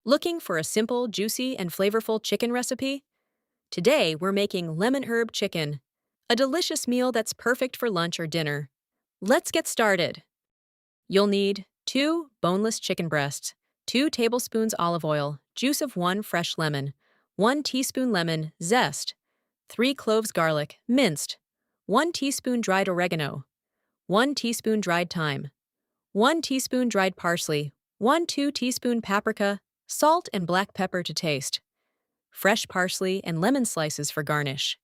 Looking for a simple, juicy, and flavorful chicken recipe? Today, we're making lemon herb chicken, a delicious meal that's perfect for lunch or dinner. Let's get started. You'll need 2 boneless chicken breasts, 2 tablespoons olive oil, juice of 1 fresh lemon, 1 teaspoon lemon zest, 3 cloves garlic, minced, 1 teaspoon dried oregano, 1 teaspoon dried thyme, 1 teaspoon dried parsley, 1/2 teaspoon paprika, salt and black pepper to taste, fresh parsley and lemon slices for garnish.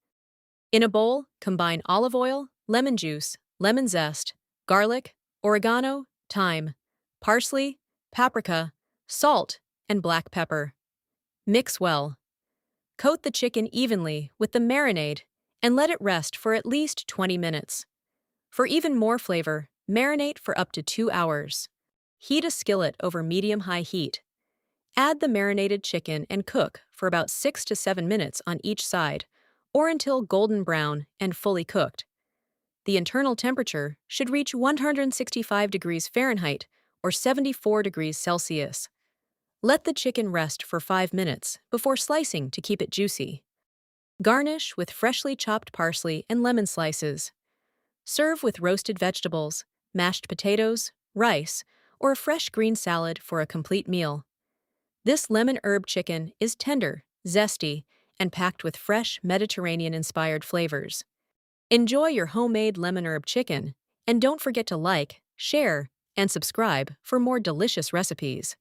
In a bowl, combine olive oil, lemon juice, lemon zest, garlic, oregano, thyme, parsley, paprika, salt, and black pepper. Mix well. Coat the chicken evenly with the marinade and let it rest for at least 20 minutes. For even more flavor, marinate for up to 2 hours. Heat a skillet over medium-high heat. Add the marinated chicken and cook for about 6 to 7 minutes on each side, or until golden brown and fully cooked. The internal temperature should reach 165 degrees Fahrenheit or 74 degrees Celsius. Let the chicken rest for 5 minutes before slicing to keep it juicy. Garnish with freshly chopped parsley and lemon slices. Serve with roasted vegetables, mashed potatoes, rice, or a fresh green salad for a complete meal. This lemon herb chicken is tender, zesty, and packed with fresh Mediterranean-inspired flavors. Enjoy your homemade lemon herb chicken, and don't forget to like, share, and subscribe for more delicious recipes.